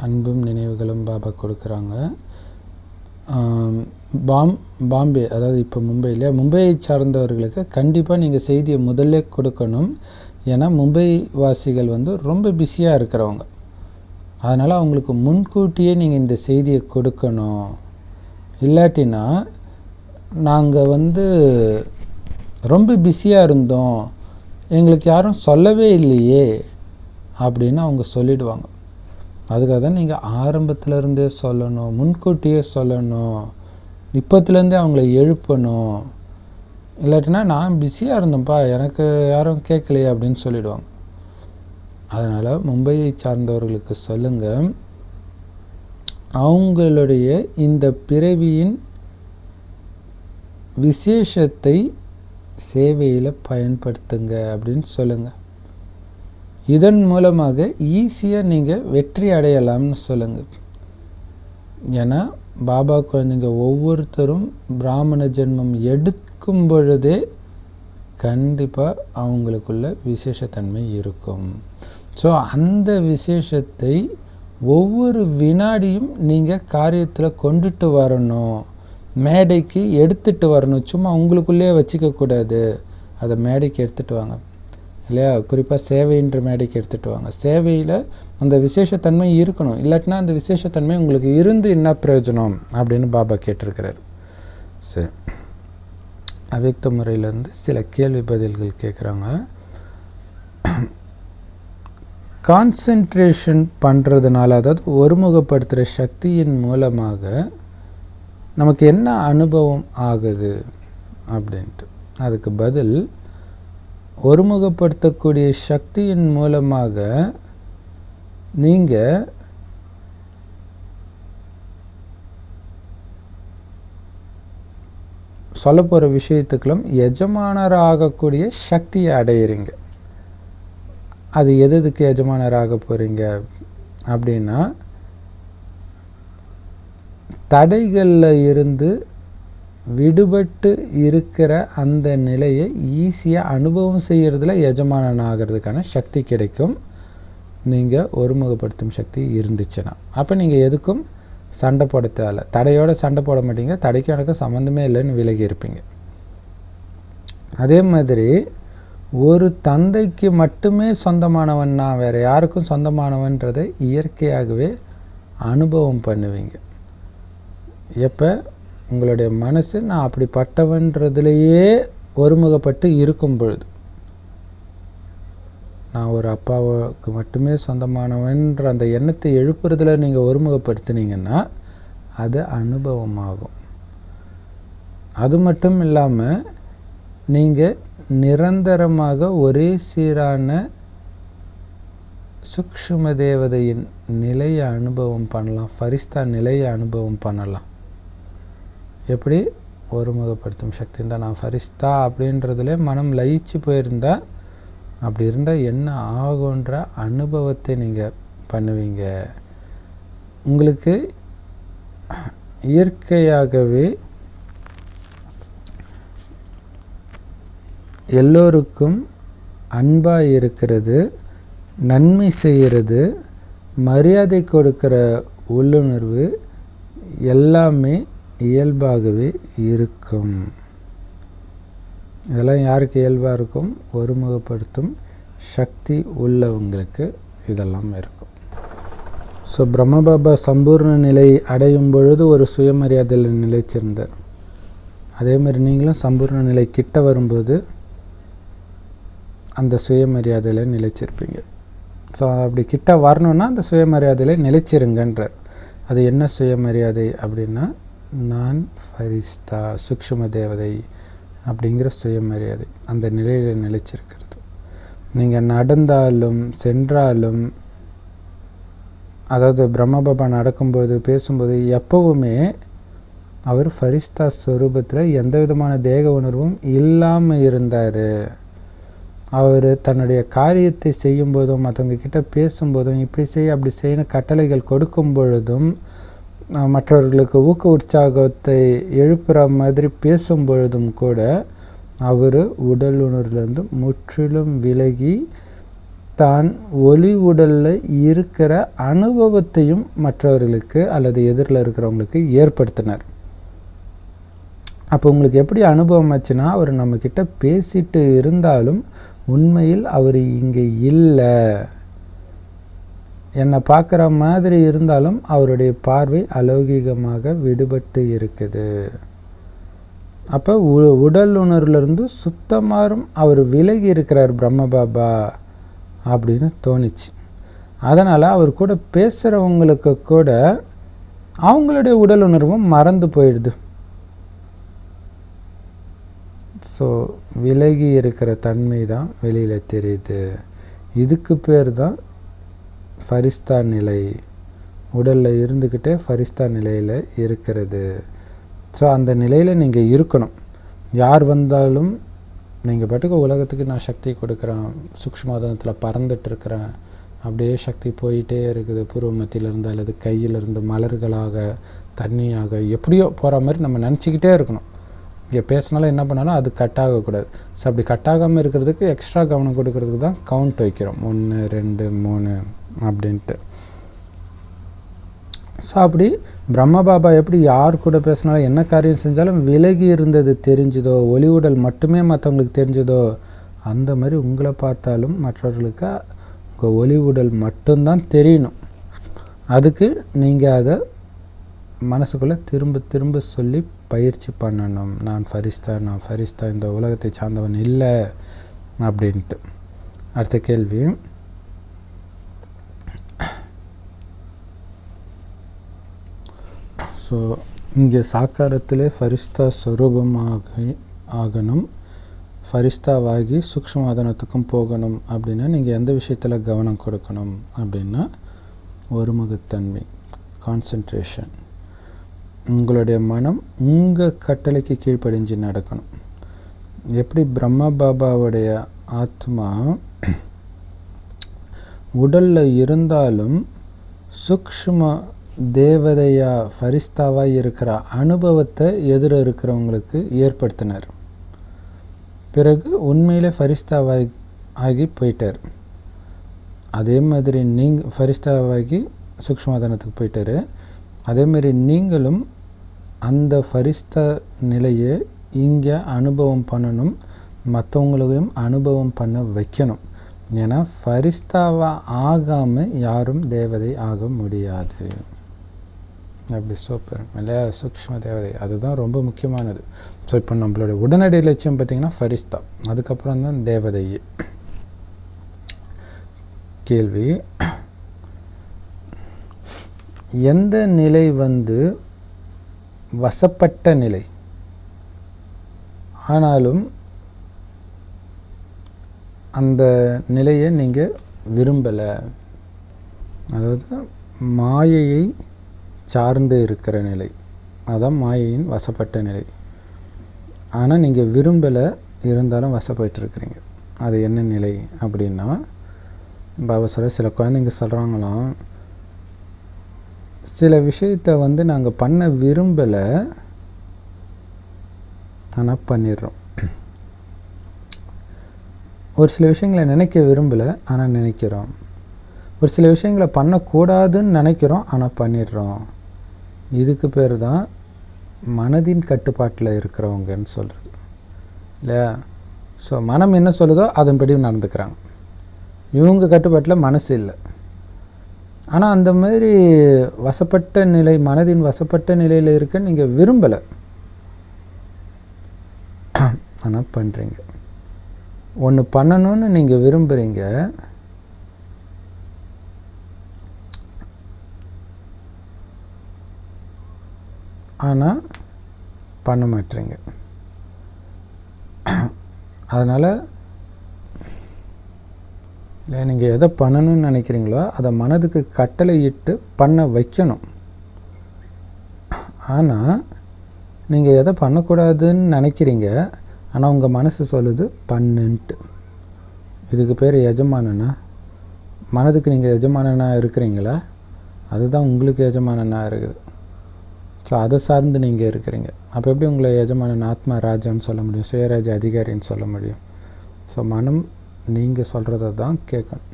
[SPEAKER 1] அன்பும் நினைவுகளும் பாபா கொடுக்குறாங்க. பாம்பே, அதாவது இப்போ மும்பையை சார்ந்தவர்களுக்கு கண்டிப்பாக நீங்கள் செய்தியை முதல்ல கொடுக்கணும். ஏன்னா மும்பை வாசிகள் ரொம்ப பிஸியாக இருக்கிறவங்க. அதனால் அவங்களுக்கு முன்கூட்டியே நீங்கள் இந்த செய்தியை கொடுக்கணும். இல்லாட்டினா நாங்கள் ரொம்ப பிஸியாக இருந்தோம், எங்களுக்கு யாரும் சொல்லவே இல்லையே அப்படின்னு அவங்க சொல்லிடுவாங்க. அதுக்காக தான் நீங்கள் ஆரம்பத்துலேருந்தே சொல்லணும், முன்கூட்டியே சொல்லணும், இப்போத்துலேருந்தே அவங்கள எழுப்பணும். இல்லாட்டினா நான் பிஸியாக இருந்தேன்ப்பா, எனக்கு யாரும் கேட்கலையே அப்படின்னு சொல்லிடுவாங்க. அதனால் மும்பையை சார்ந்தவர்களுக்கு சொல்லுங்கள், அவங்களுடைய இந்த பிறவியின் விசேஷத்தை சேவையில் பயன்படுத்துங்க அப்படின்னு சொல்லுங்கள். இதன் மூலமாக ஈஸியாக நீங்கள் வெற்றி அடையலாம்னு சொல்லுங்கள். ஏன்னா பாபாவுக்கு நீங்கள் ஒவ்வொருத்தரும் பிராமண ஜென்மம் எடுக்கும் பொழுதே கண்டிப்பாக அவங்களுக்குள்ள விசேஷத்தன்மை இருக்கும். ஸோ அந்த விசேஷத்தை ஒவ்வொரு வினாடியும் நீங்கள் காரியத்தில் கொண்டுட்டு வரணும், மேடைக்கு எடுத்துகிட்டு வரணும். சும்மா உங்களுக்குள்ளேயே வச்சுக்கக்கூடாது, அதை மேடைக்கு எடுத்துகிட்டு வாங்க இல்லையா? குறிப்பாக சேவைன்ற மேடைக்கு எடுத்துகிட்டு வாங்க. சேவையில் அந்த விசேஷத்தன்மை இருக்கணும், இல்லாட்டினா அந்த விசேஷத்தன்மை உங்களுக்கு இருந்து என்ன பிரயோஜனம் அப்படின்னு பாபா கேட்டிருக்கிறார். சரி, அவ்யக்த முறையிலேருந்து சில கேள்வி பதில்கள் கேட்குறாங்க. கான்சென்ட்ரேஷன் பண்ணுறதுனால, அதாவது ஒருமுகப்படுத்துகிற சக்தியின் மூலமாக நமக்கு என்ன அனுபவம் ஆகுது அப்படின்ட்டு. அதுக்கு பதில், ஒருமுகப்படுத்தக்கூடிய சக்தியின் மூலமாக நீங்கள் சொல்ல போகிற விஷயத்துக்கெல்லாம் எஜமானராகக்கூடிய சக்தியை அடையிறீங்க. அது எதுக்கு எஜமானராக போகிறீங்க அப்படின்னா, தடைகளில் இருந்து விடுபட்டு இருக்கிற அந்த நிலையை ஈஸியாக அனுபவம் செய்கிறதுல எஜமானன் ஆகிறதுக்கான சக்தி கிடைக்கும், நீங்கள் ஒருமுகப்படுத்தும் சக்தி இருந்துச்சுன்னா. அப்போ நீங்கள் எதுக்கும் சண்டை போட தேவை, தடையோடு சண்டை போட மாட்டீங்க, தடைக்கும் எனக்கு சம்மந்தமே இல்லைன்னு விலகி இருப்பீங்க. அதே மாதிரி ஒரு தந்தைக்கு மட்டுமே சொந்தமானவன், நான் வேறு யாருக்கும் சொந்தமானவன்றதை இயற்கையாகவே அனுபவம் பண்ணுவீங்க. எப்போ உங்களுடைய மனசு நான் அப்படிப்பட்டவன்றதுலேயே ஒருமுகப்பட்டு இருக்கும் பொழுது, நான் ஒரு அப்பாவுக்கு மட்டுமே சொந்தமானவன்ற அந்த எண்ணத்தை எழுப்புறதுல நீங்கள் ஒருமுகப்படுத்தினீங்கன்னா அது அனுபவமாகும். அது மட்டும் இல்லாமல் நீங்கள் நிரந்தரமாக ஒரே சீரான சூக்ஷ்ம தேவதையின் நிலையை அனுபவம் பண்ணலாம், ஃபரிஸ்தா நிலையை அனுபவம் பண்ணலாம். எப்படி? ஒருமுகப்படுத்தும் சக்தி இருந்தால், நான் ஃபரிஸ்தா அப்படின்றதுல மனம் லயிச்சு போயிருந்தால், அப்படி இருந்தால் என்ன ஆகுன்ற அனுபவத்தை நீங்கள் பண்ணுவீங்க. உங்களுக்கு இயற்கையாகவே எல்லோருக்கும் அன்பாக இருக்கிறது, நன்மை செய்கிறது, மரியாதை கொடுக்கிற உள்ளுணர்வு எல்லாமே இயல்பாகவே இருக்கும். இதெல்லாம் யாருக்கு இயல்பாக இருக்கும்? ஒருமுகப்படுத்தும் சக்தி உள்ளவங்களுக்கு இதெல்லாம் இருக்கும். ஸோ பிரம்மபாபா சம்பூர்ண நிலை அடையும் பொழுது ஒரு சுயமரியாதையில் நிலைச்சிருந்தார். அதே மாதிரி நீங்களும் சம்பூர்ண நிலை கிட்ட வரும்போது அந்த சுயமரியாதையில் நிலைச்சிருப்பீங்க. ஸோ அப்படி கிட்ட வரணுன்னா அந்த சுயமரியாதையில் நிலைச்சிருங்கன்றார். அது என்ன சுயமரியாதை அப்படின்னா, நான் ஃபரிஸ்தா சூக்ஷ்ம தேவதை அப்படிங்கிற சுயமரியாதை, அந்த நிலையில் நிலைச்சிருக்கிறது. நீங்கள் நடந்தாலும் சென்றாலும், அதாவது பிரம்மபாபா நடக்கும்போது பேசும்போது எப்போவுமே அவர் ஃபரிஸ்தா ஸ்வரூபத்தில் எந்த விதமான தேக உணர்வும் இல்லாமல் இருந்தார். அவர் தன்னுடைய காரியத்தை செய்யும்போதும் மற்றவங்க கிட்ட பேசும்போதும் இப்படி செய்ய அப்படி செய்யணும் கட்டளைகள் கொடுக்கும் பொழுதும், மற்றவர்களுக்கு ஊக்க உற்சாகத்தை எழுப்புகிற மாதிரி பேசும் பொழுதும் கூட அவர் உடல் உணர்வுலேருந்து முற்றிலும் விலகி தான் ஒளி உடலில் இருக்கிற அனுபவத்தையும் மற்றவர்களுக்கு அல்லது எதிரில் இருக்கிறவங்களுக்கு ஏற்படுத்தினார். அப்போ உங்களுக்கு எப்படி அனுபவம் ஆச்சுன்னா, அவர் நம்மக்கிட்ட பேசிட்டு இருந்தாலும் உண்மையில் அவர் இங்கே இல்லை, என்னை பார்க்குற மாதிரி இருந்தாலும் அவருடைய பார்வை அலௌகிகமாக விடுபட்டு இருக்குது. அப்போ உடல் உணர்வுலேருந்து சுத்தமாக அவர் விலகி இருக்கிறார் பிரம்மபாபா அப்படின்னு தோணிச்சு. அதனால் அவர் கூட பேசுகிறவங்களுக்கு கூட அவங்களுடைய உடல் உணர்வும் மறந்து போயிடுது. ஸோ விலகி இருக்கிற தன்மை தான் வெளியில் தெரியுது. இதுக்கு பேர் தான் ஃபரிஸ்தா நிலை. உடலில் இருந்துக்கிட்டே ஃபரிஸ்தா நிலையில் இருக்கிறது. ஸோ அந்த நிலையில் நீங்கள் இருக்கணும். யார் வந்தாலும் நீங்கள் பாட்டுக்கு உலகத்துக்கு நான் சக்தி கொடுக்குறேன், சூக்ஷ்மதனத்தில் பறந்துட்டுருக்கிறேன், அப்படியே சக்தி போயிட்டே இருக்குது, பூர்வ மத்தியிலேருந்து அல்லது கையிலேருந்து மலர்களாக தண்ணியாக எப்படியோ போகிற மாதிரி நம்ம நினச்சிக்கிட்டே இருக்கணும். இங்கே பேசினாலும் என்ன பண்ணாலும் அது கட் ஆகக்கூடாது. ஸோ அப்படி கட் ஆகாமல் இருக்கிறதுக்கு எக்ஸ்ட்ரா கவனம் கொடுக்கறதுக்கு தான் கவுண்ட் வைக்கிறோம், 1 2 3 அப்படின்ட்டு. ஸோ அப்படி பிரம்ம பாபா எப்படி யார் கூட பேசினாலும் என்ன காரியம் செஞ்சாலும் விலகி இருந்தது தெரிஞ்சுதோ, ஒளி உடல் மட்டுமே மற்றவங்களுக்கு தெரிஞ்சதோ, அந்த மாதிரி உங்களை பார்த்தாலும் மற்றவர்களுக்கு உங்கள் ஒளி உடல் மட்டும்தான் தெரியணும். அதுக்கு நீங்கள் அதை மனசுக்குள்ளே திரும்ப திரும்ப சொல்லி பயிற்சி பண்ணணும். நான் ஃபரிஸ்தா இந்த உலகத்தை சார்ந்தவன் இல்லை அப்படின்ட்டு. அடுத்த கேள்வி, ஸோ இங்கே சாக்காரத்திலே ஃபரிஸ்தா ஆகணும், ஃபரிஸ்தாவாகி சூக்ஷ்மவாதனத்துக்கும் போகணும் அப்படின்னா நீங்கள் எந்த விஷயத்தில் கவனம் கொடுக்கணும் அப்படின்னா ஒருமுகத்தன்மை, கான்சன்ட்ரேஷன். உங்களுடைய மனம் உங்கள் கட்டளைக்கு கீழ்ப்படிஞ்சு நடக்கணும். எப்படி பிரம்ம பாபாவுடைய ஆத்மா உடலில் இருந்தாலும் சூக்ஷ்ம தேவதையா ஃபரிஸ்தாவாக இருக்கிற அனுபவத்தை எதிர இருக்கிறவங்களுக்கு ஏற்படுத்தினார். பிறகு உண்மையிலே ஃபரிஸ்தாவாகி ஆகி போயிட்டார். அதே மாதிரி நீங்கள் ஃபரிஸ்தாவாகி சூக்ஷ்மவாதனத்துக்கு போயிட்டார். அதேமாரி நீங்களும் அந்த ஃபரிஸ்தா நிலையை இங்கே அனுபவம் பண்ணணும், மற்றவங்களையும் அனுபவம் பண்ண வைக்கணும். ஏன்னா ஃபரிஸ்தாவாக ஆகாமல் யாரும் தேவதை ஆக முடியாது. அப்படி சூப்பர் இல்லையா? சூக்ஷ்ம தேவதை அதுதான் ரொம்ப முக்கியமானது. ஸோ இப்போ நம்மளோட உடனடி லட்சியம் பார்த்திங்கன்னா ஃபரிஸ்தா, அதுக்கப்புறம் தான் தேவதையே. கேள்வி, எந்த நிலை வசப்பட்ட நிலை ஆனாலும் அந்த நிலையை நீங்கள் விரும்பலை, அதாவது மாயையை சார்ந்து இருக்கிற நிலை, அதான் மாயையின் வசப்பட்ட நிலை. ஆனால் நீங்கள் விரும்பலை, இருந்தாலும் வசப்பட்டுருக்கிறீங்க. அது என்ன நிலை அப்படின்னா, பாபா சொல்ல சில குழந்தைங்க சொல்கிறாங்களாம், சில விஷயத்தை நாங்கள் பண்ண விரும்பலை, ஆனால் பண்ணிடுறோம். ஒரு சில விஷயங்களை நினைக்க விரும்பலை, ஆனால் நினைக்கிறோம். ஒரு சில விஷயங்களை பண்ணக்கூடாதுன்னு நினைக்கிறோம், ஆனால் பண்ணிடுறோம். இதுக்கு பேர் தான் மனதின் கட்டுப்பாட்டில் இருக்கிறவங்கன்னு சொல்கிறது இல்லையா? ஸோ மனம் என்ன சொல்லுதோ அதன்படி நடந்துக்கிறாங்க. இவங்க கட்டுப்பாட்டில் மனசு இல்லை. ஆனால் அந்த மாதிரி வசப்பட்ட நிலை, மனதின் வசப்பட்ட நிலையில் இருக்க நீங்கள் விரும்பலை, ஆனால் பண்ணுறீங்க. ஒன்று பண்ணணும்னு நீங்கள் விரும்புகிறீங்க, ஆனால் பண்ண மாட்டீங்க. அதனால் இல்லை, நீங்கள் எதை பண்ணணும்னு நினைக்கிறீங்களோ அதை மனதுக்கு கட்டளை இட்டு பண்ண வைக்கணும். ஆனால் நீங்கள் எதை பண்ணக்கூடாதுன்னு நினைக்கிறீங்க, ஆனால் உங்கள் மனசு சொல்லுது பண்ணுன்ட்டு. இதுக்கு பேர் எஜமானனா? மனதுக்கு நீங்கள் எஜமானனாக இருக்கிறீங்களா? அதுதான் உங்களுக்கு எஜமானனாக இருக்குது. ஸோ அதை சார்ந்து நீங்கள் இருக்கிறீங்க. அப்போ எப்படி உங்களை எஜமானன் ஆத்மா ராஜான்னு சொல்ல முடியும், சுயராஜ அதிகாரின்னு சொல்ல முடியும்? ஸோ மனம் நீங்கள் சொல்கிறத தான் கேட்கணும்.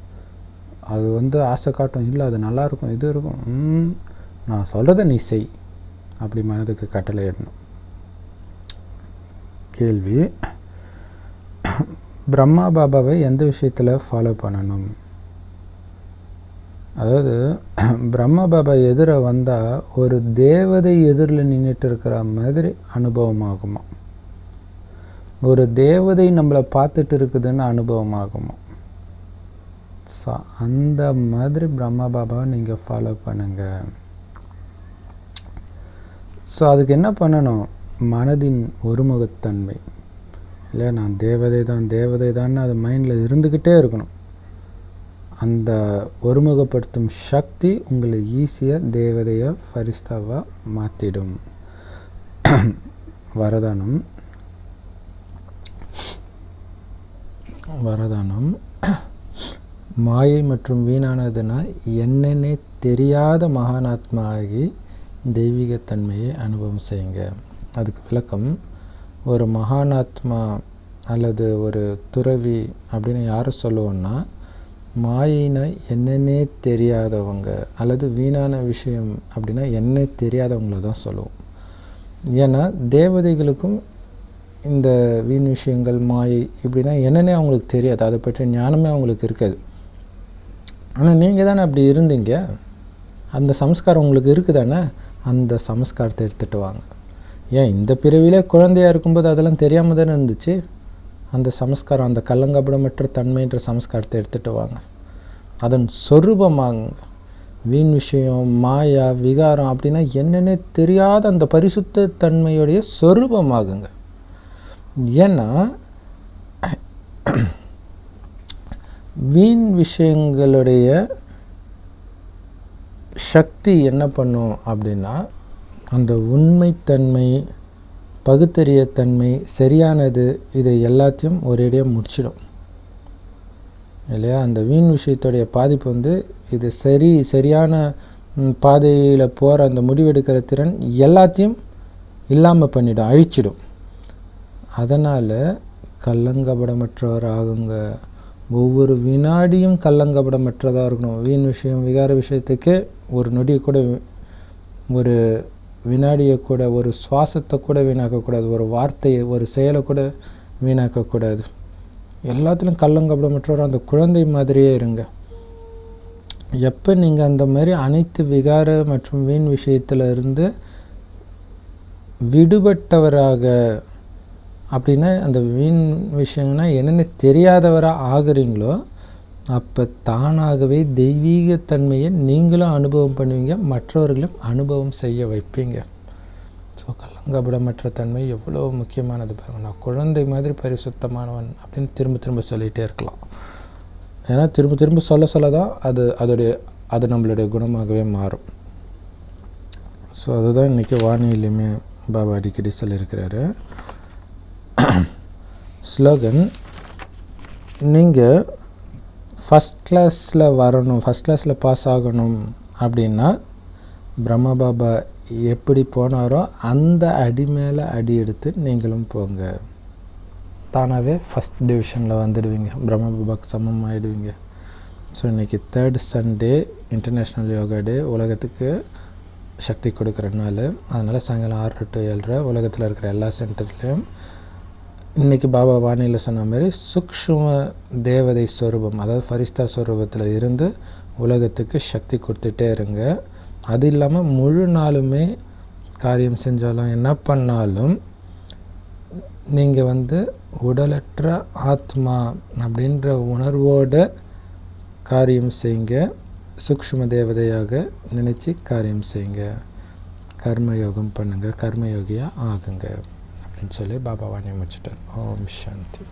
[SPEAKER 1] அது ஆசை காட்டும், இல்லை அது நல்லாயிருக்கும், இது இருக்கும், நான் சொல்கிறத நீ செய், அப்படி மனதுக்கு கட்டளை இடணும். கேள்வி, பிரம்மா பாபாவை எந்த விஷயத்தில் ஃபாலோ பண்ணணும்? அதாவது பிரம்மா பாபா எதிர வந்தால் ஒரு தேவதை எதிரில் நின்றுட்டு இருக்கிற மாதிரி அனுபவம் ஆகுமா? ஒரு தேவதை நம்மளை பார்த்துட்டு இருக்குதுன்னு அனுபவம் ஆகுமா? ஸோ அந்த மாதிரி பிரம்மா பாபாவை நீங்கள் ஃபாலோ பண்ணுங்கள். ஸோ அதுக்கு என்ன பண்ணணும்? மனதின் ஒருமுகத்தன்மை இல்லை, நான் தேவதை தான்னு அது மைண்டில் இருந்துக்கிட்டே இருக்கணும். அந்த ஒருமுகப்படுத்தும் சக்தி உங்களை ஈஸியாக தேவதையாக ஃபரிஸ்தாவாக மாற்றிடும். வரதானம் மாயை மற்றும் வீணானதுன்னா என்னென்னே தெரியாத மகானாத்மா ஆகி தெய்வீகத்தன்மையை அனுபவம் செய்யுங்க. அதுக்கு விளக்கம், ஒரு மகானாத்மா அல்லது ஒரு துறவி அப்படின்னு யாரை சொல்லுவோன்னா, மாயினா என்னன்னே தெரியாதவங்க அல்லது வீணான விஷயம் அப்படின்னா என்ன தெரியாதவங்கள தான் சொல்லுவோம். ஏன்னா தேவதைகளுக்கும் இந்த வீண் விஷயங்கள் மாயை இப்படின்னா என்னன்னே அவங்களுக்கு தெரியாது, அதை பற்றி ஞானமே அவங்களுக்கு இருக்காது. ஆனால் நீங்கள் தானே அப்படி இருந்தீங்க, அந்த சம்ஸ்காரம் உங்களுக்கு இருக்குதானே, அந்த சம்ஸ்காரத்தை எடுத்துகிட்டு வாங்க. ஏன் இந்த பிறவிலே குழந்தையாக இருக்கும்போது அதெல்லாம் தெரியாமல் தானே இருந்துச்சு. அந்த சம்ஸ்காரம், அந்த கள்ளங்கபடமற்ற தன்மைன்ற சம்ஸ்காரத்தை எடுத்துகிட்டு வாங்க, அதன் சொரூபமாகுங்க. வீண் விஷயம், மாயா, விகாரம் அப்படின்னா என்னென்னே தெரியாத அந்த பரிசுத்த தன்மையுடைய சொரூபமாகுங்க. ஏன்னா வீண் விஷயங்களுடைய சக்தி என்ன பண்ணும் அப்படின்னா, அந்த உண்மைத்தன்மை, பகுத்தறியத்தன்மை, சரியானது, இதை எல்லாத்தையும் ஒரேடியாக முடிச்சிடும் இல்லையா. அந்த வீண் விஷயத்துடைய பாதிப்பு வந்து இது சரியான பாதையில் போகிற அந்த முடிவெடுக்கிற திறன் எல்லாத்தையும் இல்லாமல் பண்ணிடும், அழிச்சிடும். அதனால் கள்ளங்கபடமற்றவர் ஆகுங்க. ஒவ்வொரு வினாடியும் கள்ளங்கபடமற்றதாக இருக்கணும். வீண் விஷயம், விகார விஷயத்துக்கு ஒரு நொடியை கூட, ஒரு வினாடியை கூட, ஒரு சுவாசத்தை கூட வீணாக்கக்கூடாது, ஒரு வார்த்தையை, ஒரு செயலை கூட வீணாக்கக்கூடாது. எல்லாத்துலேயும் கள்ளங்கபடமற்றவர் அந்த குழந்தை மாதிரியே இருங்க. எப்போ நீங்கள் அந்த மாதிரி அனைத்து விகார மற்றும் வீண் விஷயத்தில் இருந்து விடுபட்டவராக, அப்படின்னா அந்த வீண் விஷயம்னா என்னென்ன தெரியாதவராக ஆகுறீங்களோ, அப்போ தானாகவே தெய்வீகத்தன்மையை நீங்களும் அனுபவம் பண்ணுவீங்க, மற்றவர்களும் அனுபவம் செய்ய வைப்பீங்க. ஸோ கள்ளங்கபடமற்ற தன்மை எவ்வளோ முக்கியமானது பாருங்கள். நான் குழந்தை மாதிரி பரிசுத்தமானவன் அப்படின்னு திரும்ப சொல்லிகிட்டே இருக்கலாம். ஏன்னா திரும்ப சொல்ல தான் அது நம்மளுடைய குணமாகவே மாறும். ஸோ அதுதான் இன்றைக்கி வானிலையுமே பாபா அடிக்கடி சொல்லியிருக்கிறாரு. ஸ்லோகன், நீங்கள் ஃபஸ்ட் கிளாஸில் வரணும், ஃபஸ்ட் கிளாஸில் பாஸ் ஆகணும் அப்படின்னா பிரம்ம பாபா எப்படி போனாரோ அந்த அடி மேலே அடி எடுத்து நீங்களும் போங்க. தானாகவே ஃபஸ்ட் டிவிஷனில் வந்துடுவீங்க, பிரம்ம பாபாவுக்கு சமம் ஆகிடுவீங்க. ஸோ இன்றைக்கி 3rd சண்டே இன்டர்நேஷ்னல் யோகா டே, உலகத்துக்கு சக்தி கொடுக்குற நாள். அதனால் சாயங்காலம் 6 to 7:30 உலகத்தில் இருக்கிற எல்லா சென்டர்லேயும் இன்றைக்கி பாபா வானியில் சொன்ன மாதிரி சூக்ஷ்ம தேவதை ஸ்வரூபம், அதாவது ஃபரிஸ்தா ஸ்வரூபத்தில் இருந்து உலகத்துக்கு சக்தி கொடுத்துட்டே இருங்க. அது இல்லாமல் முழு நாளுமே காரியம் செஞ்சாலும் என்ன பண்ணாலும் நீங்கள் உடலற்ற ஆத்மா அப்படின்ற உணர்வோடு காரியம் செய்யுங்க. சூக்ஷ்ம தேவதையாக நினச்சி காரியம் செய்யுங்க. கர்மயோகம் பண்ணுங்கள், கர்மயோகியாக ஆகுங்க அப்படின்னு சொல்லி பாபா வாணி முடிச்சிட்டார். ஓம் சாந்தி.